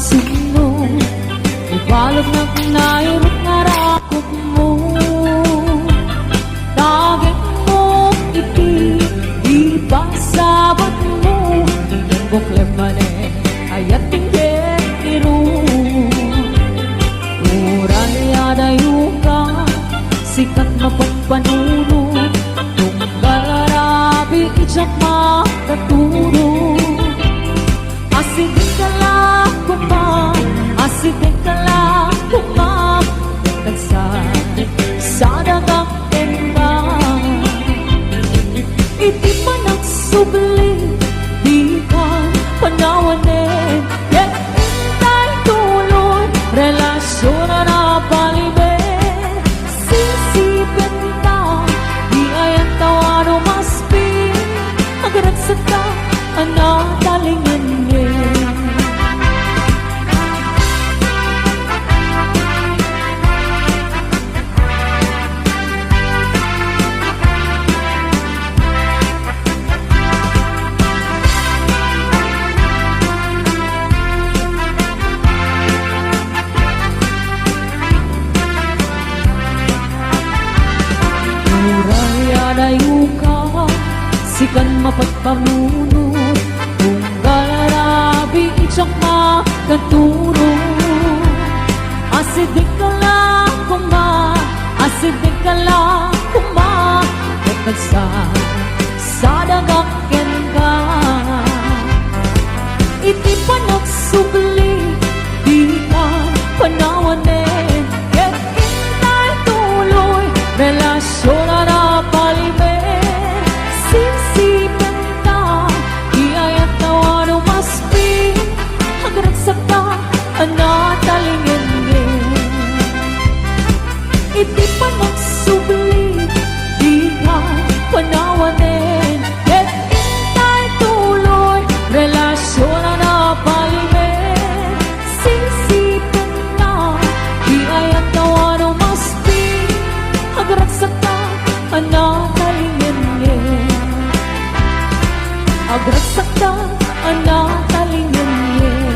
sino ibalog ng nairot nga rakot mo. Tagit mo iti ipasabat mo bukleb mane ayat tingget iru. Uray adayo ka sikat mapagpanuno tunggal arabi ijak makaturo. Asidin ka lang kuma, asidin ka lang kuma, sa dagang tenga. Iti pa nagsubli, di ka panawanin. Yet intay tuloy, relasyon na palibin. Sisipin ka, di ayan tawano maspin. Agaragsat ka, anatalingan niya. Adayo ka, sikan mapagpamuno kung galarabi itsak makaturo. Asidik ka lang kuma, asidik ka lang kuma, sa dagakyan ka. Iti pa nagsubli, di ka panawanin. Yet intay tuloy, relasyon na palibin. Sisipin ka, di ayat tawano maspin. Hagaragsak ka, anatalingin din. Iti pa magsubli, di ka panawanin. Yet intay tuloy, relasyon na palibin. Sisipin ka, di ayat tawano maspin. Hagaragsak ka, anatalingin din. Agragsak ka, anatalingin din.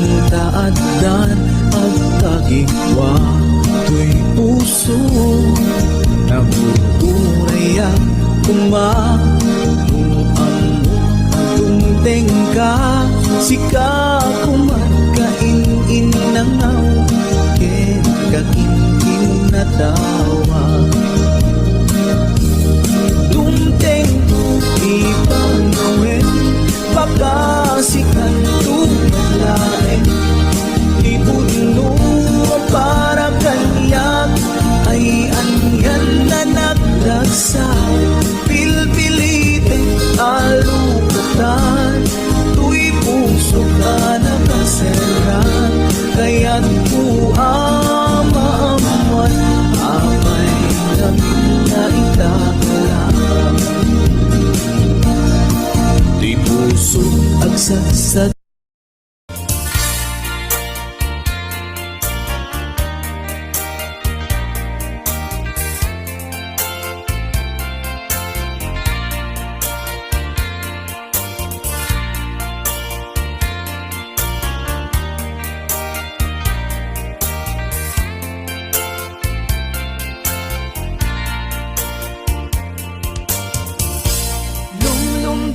Tantaaddan at kagigwa to'y puso nabuburaya kumamuamok dumdeng ka sika kumagkain nangaw ken kakinkin na tawa dumdeng ibang gawin pagkasikan tumalain ibuno para kanyak ay anyan na nagdagsa pilpilitin alukatan tuy puso ka nakaseran kaya't kuamaaman amay namin na itakalam tuy puso agsagsag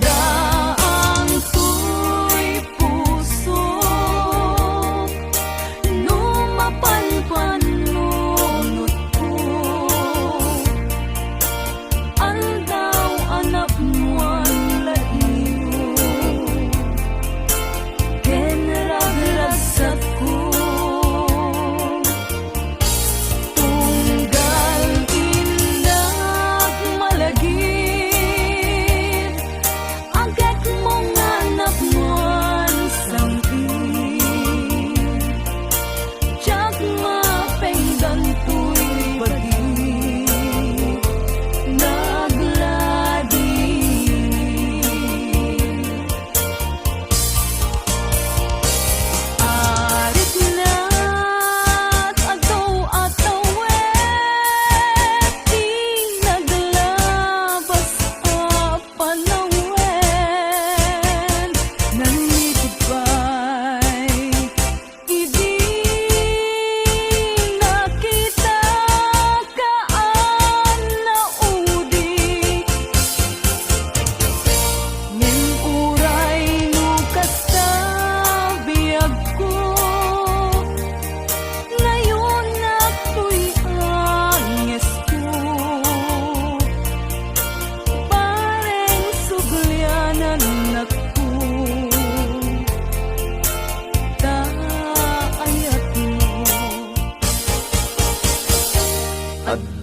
Lumdaang ko'y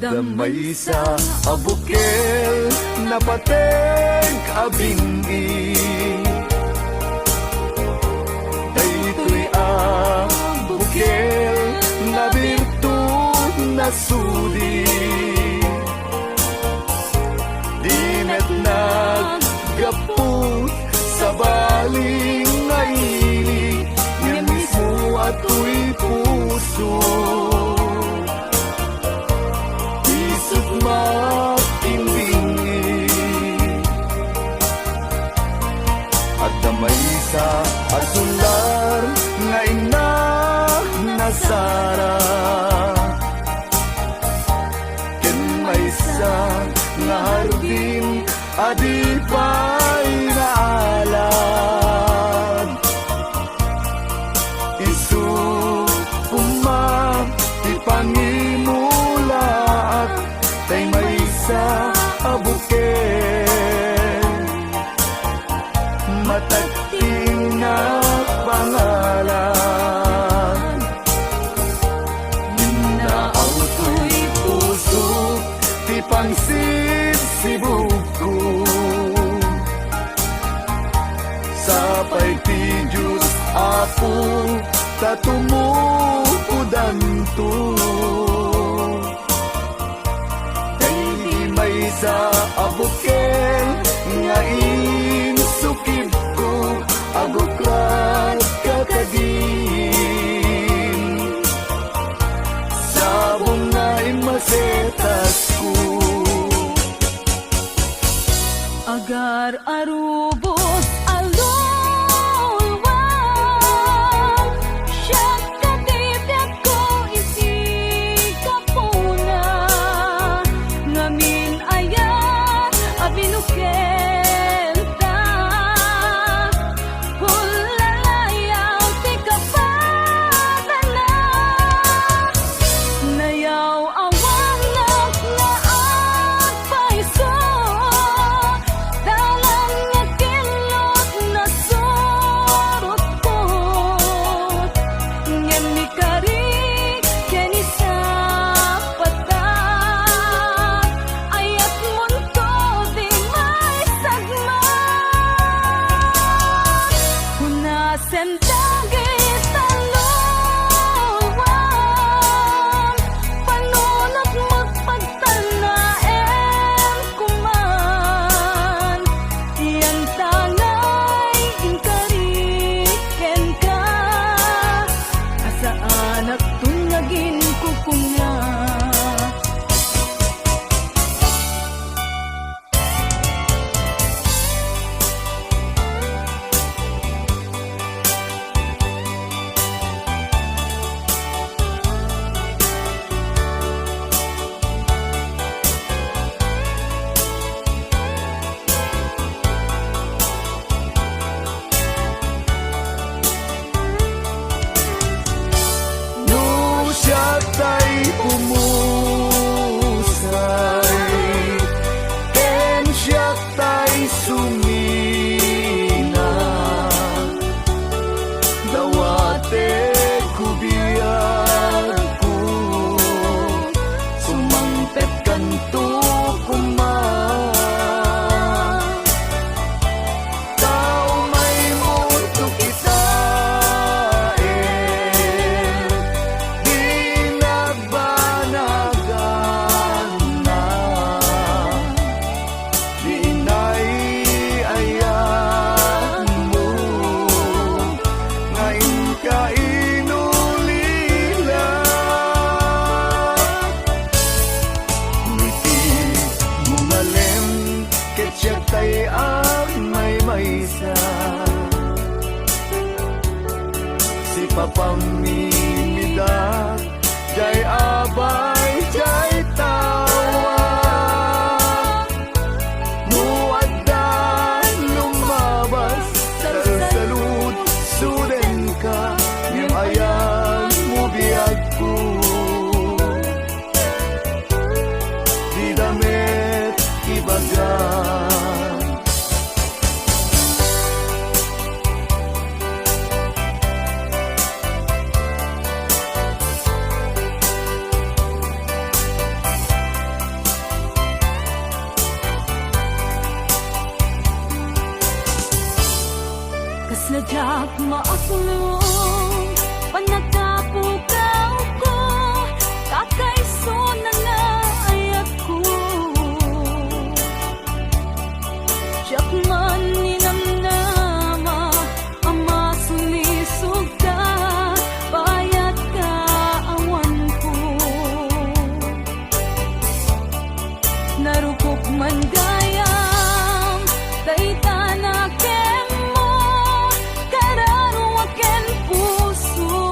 Damay sa abukel na pateng abingi. Daytoy abukel na birtud na sudi. Dinet naggaput sa baling nga ili, nga mismo ato'y puso. Isip makimbingi at damay sa asular nga ina nasara. Ken may sa nga hardin adipay naalad. Isu kumam ipangimulaat tay may sa abuken. Matagting na pangalan, Ginaaw to'y puso, ti pangsisibog ko. Sapay ti Diyos ako, tatumuudan to. Kay di may sa abuken, nga insukib ko, aguklat kakagin. Sabong nga imasetas ko. Agar arubos alulwang, siya't katibyak ko isikapuna. Ngamin ayan abinukenta, hulalayaw ti kapadala. Nayaw awang naglaat paiso, dalang nga kilot na surot ko. Ngem ni kari ken isa pata, ayat munto di may sagma. Hunasen dagit talawang, panunot magpagtanaem kuman. Iyang tangay inkariken ka, asaan at tunyagin kukunga. No siya tay pumusay, ken siya tay sumina. Dawate kubiyag ko, sumangpet kanto kuman. Tao may mundo kita, di nagbanagan na. Di inay-ayan mo, ngayon ka inulila. Ngiti mumalem, ket siya tay ang may maysa. Si papamimida, jay abay, jay tawa. Muaddan lumabas, salsalud, suden ka, ngem ayan mo biyag ko. Di damit ibagan. Sadyak maaklong panagkapukaw ko kakaiso na nga ay ako Tiyak man ninamnama ama sulisog ka bayat ka awan ko narukop man gayam daytana kemo kararo aken puso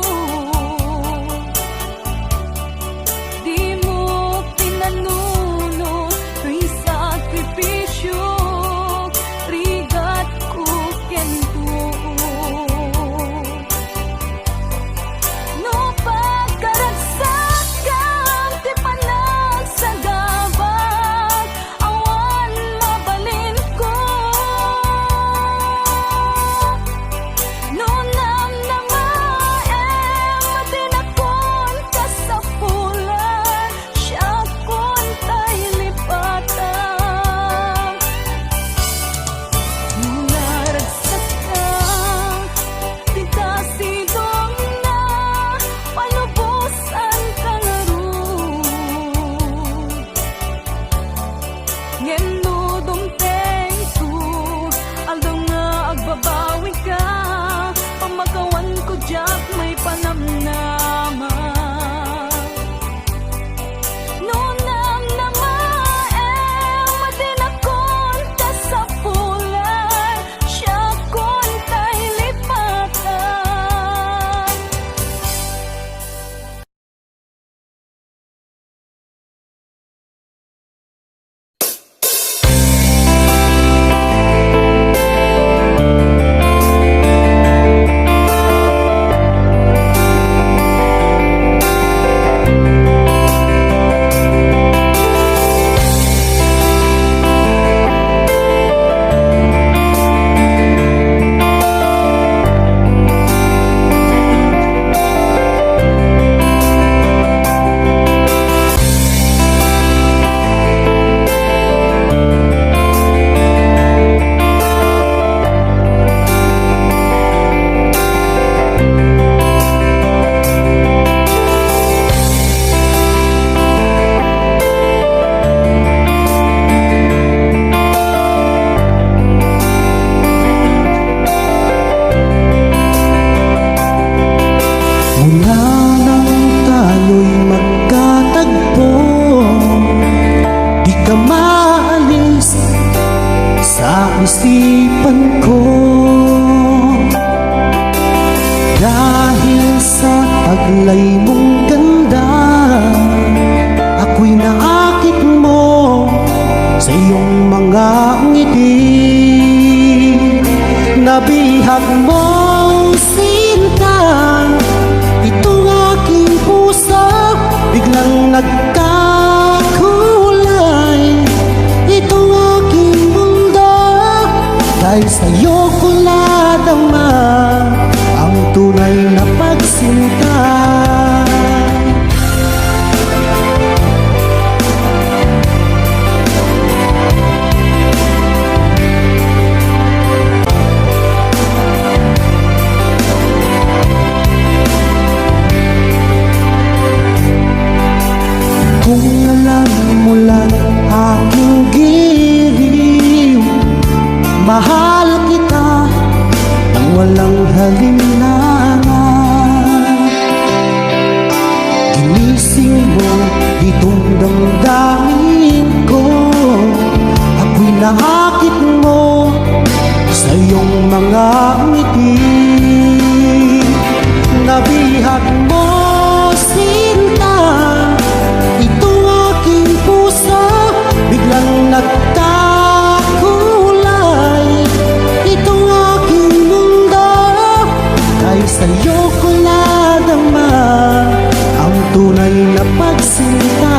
di mo pinanuno tuy sakripisyo rigat ko ken no pagkaragsakan ti panagsagabag awan mabalin ko no namnamaem matinakon ka sa pulan siya kon tay lipatan naragsak ka di kasidong na palubusan ka laro ngeno dumteng ko aldong nga agbabawi ka pamagawan ko jak may panamnama no namnamaem matinakon ka sa pulan siya kon tay lipatan Mula nang tayo'y magkatagpo, di ka maalis sa isipan ko. Dahil sa taglay mong ganda, ako'y naakit mo sa iyong mga ngiti. Nabihag mong sinta itong aking puso, biglang nagkakulay itong aking mundo. Dahil sa'yo ko nadama ang tunay na pagsinta. Kung alam mo lang aking giliw, mahal kita nang walang halinlangan. Ginising mo itong damdamin ko, ako'y naakit mo sa iyong mga ngiti. Nabihag mo sinta itong aking puso, biglang nagkakulay itong aking mundo. Dahil sa'yo ko nadama ang tunay na pagsinta.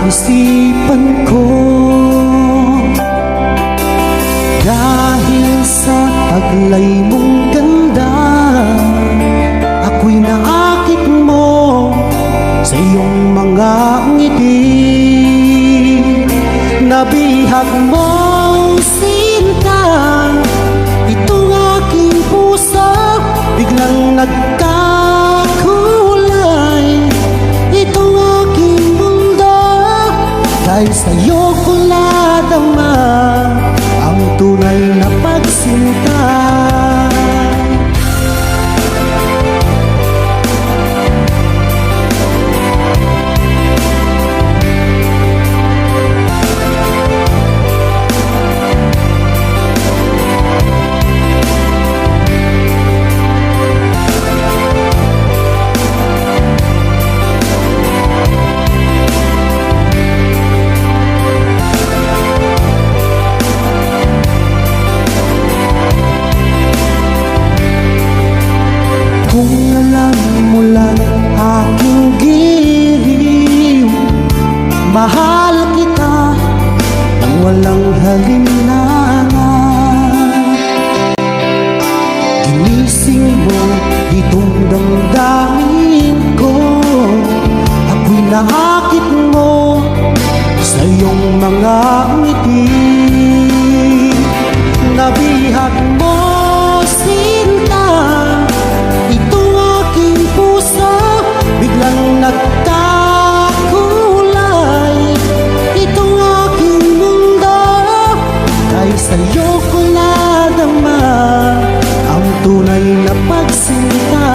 isipan ko. Dahil sa taglay mong ganda, ako'y naakit mo sa iyong mga ngiti. Nabihag mong sinta itong aking puso, biglang nagkakulay itong aking mundo. Dahil sa'yo ko nadama ang tunay na pagsinta. Kung alam mo lang aking giliw, mahal kita nang walang halinlangan. Ginising mo itong damdamin ko, ako'y naakit mo sa iyong mga ngiti. Nabihag mo sinta itong aking puso, biglang nagkakulay itong aking mundo. Dahil sa'yo ko nadama ang tunay na pagsinta.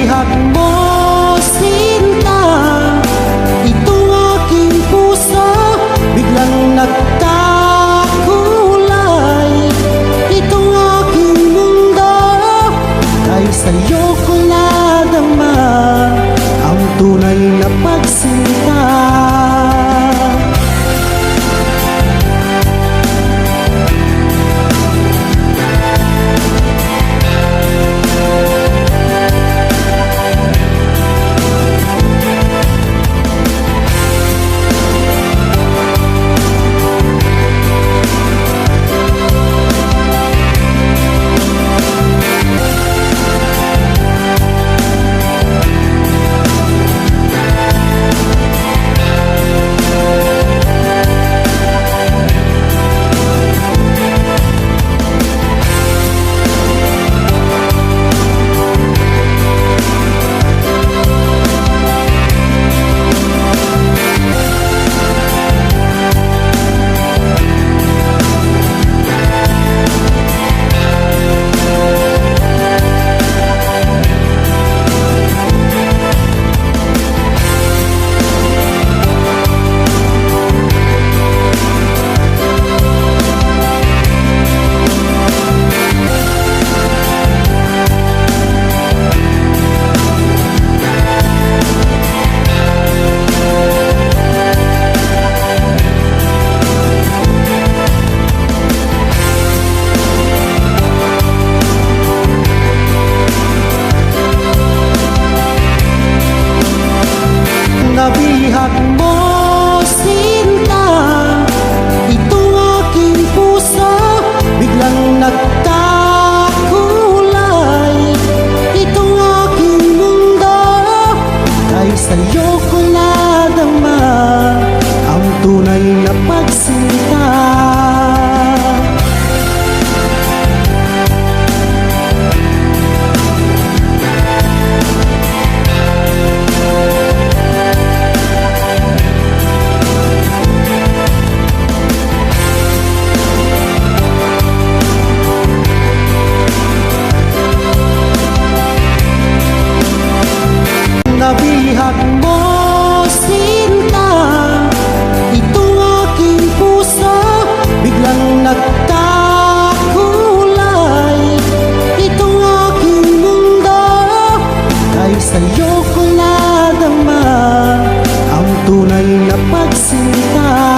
Nabihag mo, sinta, itong aking puso biglang nagkakulay. Itong aking mundo ay sa'yo ko nadama ang tunay na pagsinta. Nabihag mo, sinta, itong aking puso biglang nagkakulay. Itong aking mundo ay sa'yo ko nadama ang tunay na pagsinta. Nabihag mo, sinta, itong aking puso biglang nagkakulay. Itong aking mundo ay sa'yo ko nadama ang tunay na pagsinta.